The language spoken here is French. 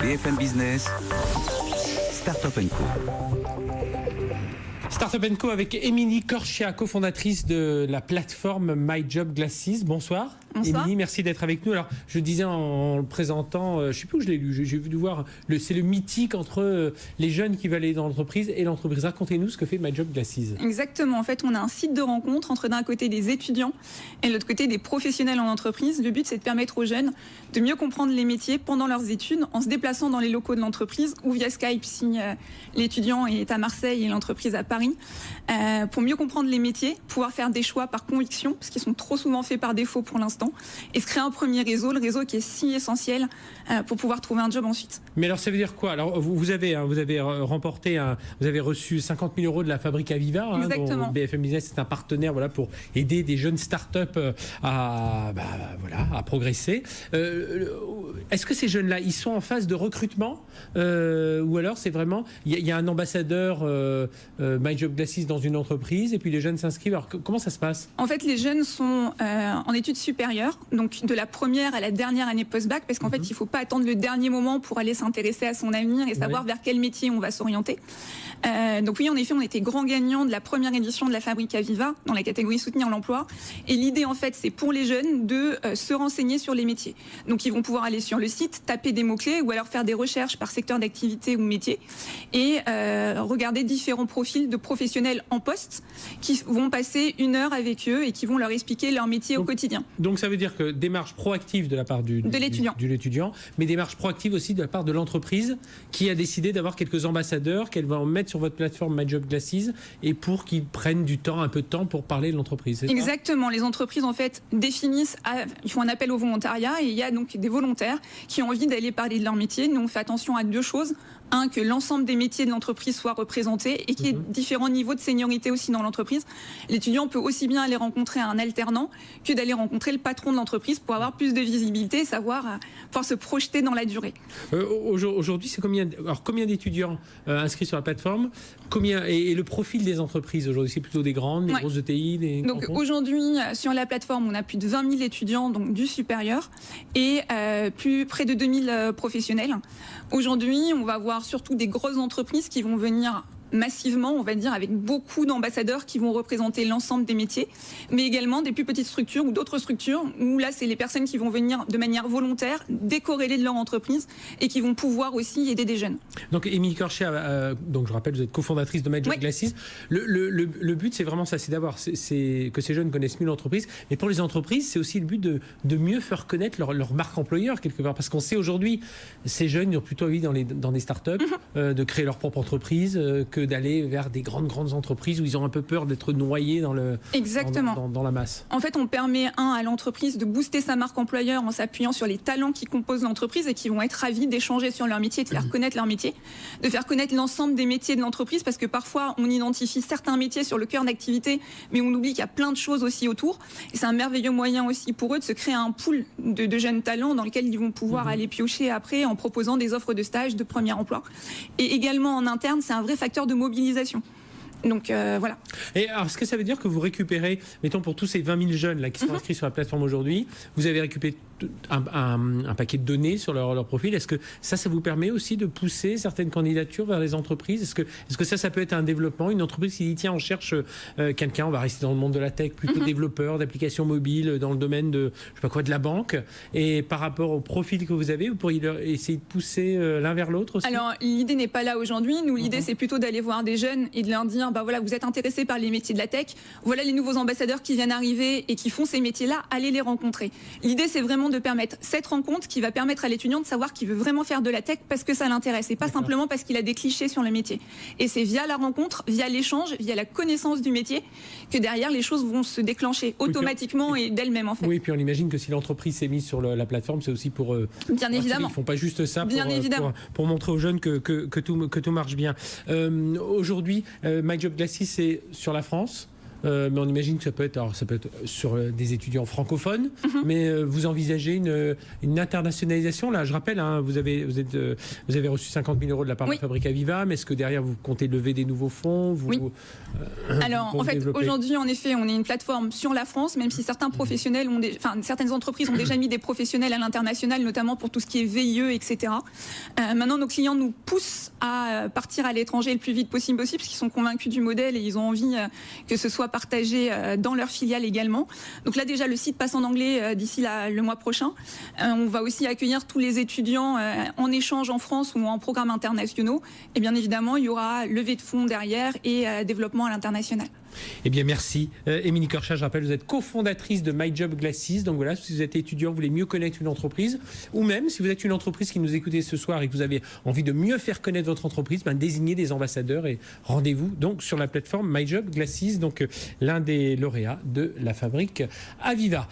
BFM Business, Startup & Co. Startup & Co avec Émilie Corchia, cofondatrice de la plateforme My Job Glasses. Bonsoir. Bonsoir. Émilie, merci d'être avec nous. Alors, je disais en le présentant, je ne sais plus où je l'ai lu, j'ai vu voir, c'est le mythique entre les jeunes qui veulent aller dans l'entreprise et l'entreprise. Racontez-nous ce que fait My Job Glasses. Exactement. En fait, on a un site de rencontre entre d'un côté des étudiants et de l'autre côté des professionnels en entreprise. Le but, c'est de permettre aux jeunes de mieux comprendre les métiers pendant leurs études en se déplaçant dans les locaux de l'entreprise ou via Skype si l'étudiant est à Marseille et l'entreprise à Paris. Pour mieux comprendre les métiers, pouvoir faire des choix par conviction, parce qu'ils sont trop souvent faits par défaut pour l'instant, et se créer un premier réseau, le réseau qui est si essentiel pour pouvoir trouver un job ensuite. Mais alors ça veut dire quoi? Alors vous avez remporté, vous avez reçu 50 000 euros de la Fabrique Aviva, Exactement. Dont BFM Business est un partenaire, voilà, pour aider des jeunes startups à progresser. Est-ce que ces jeunes-là, ils sont en phase de recrutement ou alors c'est vraiment, il y a un ambassadeur My Job Glasses dans une entreprise et puis les jeunes s'inscrivent. Alors comment ça se passe? En fait, les jeunes sont en études supérieures, donc de la première à la dernière année post-bac, parce qu'en fait, il ne faut pas attendre le dernier moment pour aller s'intéresser à son avenir et savoir vers quel métier on va s'orienter. Donc oui, en effet, on était grand gagnant de la première édition de la Fabrique Aviva dans la catégorie soutenir l'emploi. Et l'idée, en fait, c'est pour les jeunes de se renseigner sur les métiers. Donc ils vont pouvoir aller sur le site, taper des mots-clés ou alors faire des recherches par secteur d'activité ou métier et regarder différents profils de professionnels en poste qui vont passer 1 heure avec eux et qui vont leur expliquer leur métier au quotidien. Donc ça veut dire que démarche proactive de la part de l'étudiant, mais démarche proactive aussi de la part de l'entreprise qui a décidé d'avoir quelques ambassadeurs qu'elle va mettre sur votre plateforme My Job Glasses et pour qu'ils prennent un peu de temps pour parler de l'entreprise. Exactement. Les entreprises en fait définissent, ils font un appel au volontariat et il y a donc des volontaires qui ont envie d'aller parler de leur métier. Nous on fait attention à 2 choses. Un, que l'ensemble des métiers de l'entreprise soient représentés et qu'il y ait différents niveaux de seniorité aussi dans l'entreprise. L'étudiant peut aussi bien aller rencontrer un alternant que d'aller rencontrer le patron de l'entreprise pour avoir plus de visibilité et pouvoir se projeter dans la durée. Aujourd'hui, c'est combien d'étudiants inscrits sur la plateforme? Et le profil des entreprises aujourd'hui, c'est plutôt des grandes, des grosses ETI, Donc aujourd'hui, sur la plateforme, on a plus de 20 000 étudiants donc du supérieur et près de 2000 professionnels. Aujourd'hui, on va avoir surtout des grosses entreprises qui vont venir massivement, on va dire, avec beaucoup d'ambassadeurs qui vont représenter l'ensemble des métiers, mais également des plus petites structures ou d'autres structures où là, c'est les personnes qui vont venir de manière volontaire, décorrélées de leur entreprise et qui vont pouvoir aussi aider des jeunes. Donc, Émilie Corchia, donc je rappelle, vous êtes cofondatrice de My Job Glasses. Le but, c'est vraiment ça, c'est que ces jeunes connaissent mieux l'entreprise, mais pour les entreprises, c'est aussi le but de mieux faire connaître leur marque employeur quelque part, parce qu'on sait aujourd'hui, ces jeunes, ils ont plutôt envie dans des startups, de créer leur propre entreprise, que d'aller vers des grandes entreprises où ils ont un peu peur d'être noyés dans la masse. En fait, on permet à l'entreprise de booster sa marque employeur en s'appuyant sur les talents qui composent l'entreprise et qui vont être ravis d'échanger sur leur métier, de faire connaître leur métier, de faire connaître l'ensemble des métiers de l'entreprise, parce que parfois on identifie certains métiers sur le cœur d'activité, mais on oublie qu'il y a plein de choses aussi autour. Et c'est un merveilleux moyen aussi pour eux de se créer un pool de jeunes talents dans lequel ils vont pouvoir aller piocher après en proposant des offres de stage, de premier emploi. Et également en interne, c'est un vrai facteur de mobilisation. Donc voilà. Et alors, est-ce que ça veut dire que vous récupérez, mettons pour tous ces 20 000 jeunes là, qui sont inscrits sur la plateforme aujourd'hui, vous avez récupéré un paquet de données sur leur profil? Est-ce que ça vous permet aussi de pousser certaines candidatures vers les entreprises? Est-ce que ça peut être un développement? Une entreprise qui dit tiens, on cherche quelqu'un, on va rester dans le monde de la tech, plutôt développeur d'applications mobiles, dans le domaine de la banque, et par rapport au profil que vous avez, vous pourriez essayer de pousser l'un vers l'autre aussi? Alors l'idée n'est pas là aujourd'hui. Nous, l'idée c'est plutôt d'aller voir des jeunes et de leur dire voilà, vous êtes intéressés par les métiers de la tech, voilà les nouveaux ambassadeurs qui viennent arriver et qui font ces métiers-là, allez les rencontrer. L'idée c'est vraiment de permettre cette rencontre qui va permettre à l'étudiant de savoir qu'il veut vraiment faire de la tech parce que ça l'intéresse et pas simplement parce qu'il a des clichés sur le métier. Et c'est via la rencontre, via l'échange, via la connaissance du métier que derrière les choses vont se déclencher automatiquement et d'elles-mêmes en fait. Oui, puis on imagine que si l'entreprise s'est mise sur la plateforme, c'est aussi pour... Bien évidemment. Ils ne font pas juste ça pour montrer aux jeunes que tout marche bien. Aujourd'hui, My Job Glasses, c'est sur la France. mais on imagine que ça peut être sur des étudiants francophones, mais vous envisagez une internationalisation. Là, je rappelle, hein, vous avez reçu 50 000 € de la part de la Fabrique Aviva, mais est-ce que derrière vous comptez lever des nouveaux fonds Alors, en fait, aujourd'hui, en effet, on est une plateforme sur la France, même si certains professionnels certaines entreprises ont déjà mis des professionnels à l'international, notamment pour tout ce qui est VIE, etc. Maintenant, nos clients nous poussent à partir à l'étranger le plus vite possible aussi, parce qu'ils sont convaincus du modèle et ils ont envie que ce soit partagé dans leur filiale également. Donc là, déjà, le site passe en anglais d'ici le mois prochain. On va aussi accueillir tous les étudiants en échange en France ou en programmes internationaux. Et bien évidemment, il y aura levée de fonds derrière et développement à l'international. Eh bien, merci. Émilie Korcha, je rappelle, vous êtes cofondatrice de My Job Glasses. Donc voilà, si vous êtes étudiant, vous voulez mieux connaître une entreprise, ou même si vous êtes une entreprise qui nous écoutez ce soir et que vous avez envie de mieux faire connaître votre entreprise, désignez des ambassadeurs et rendez-vous donc sur la plateforme My Job Glasses, donc l'un des lauréats de la Fabrique Aviva.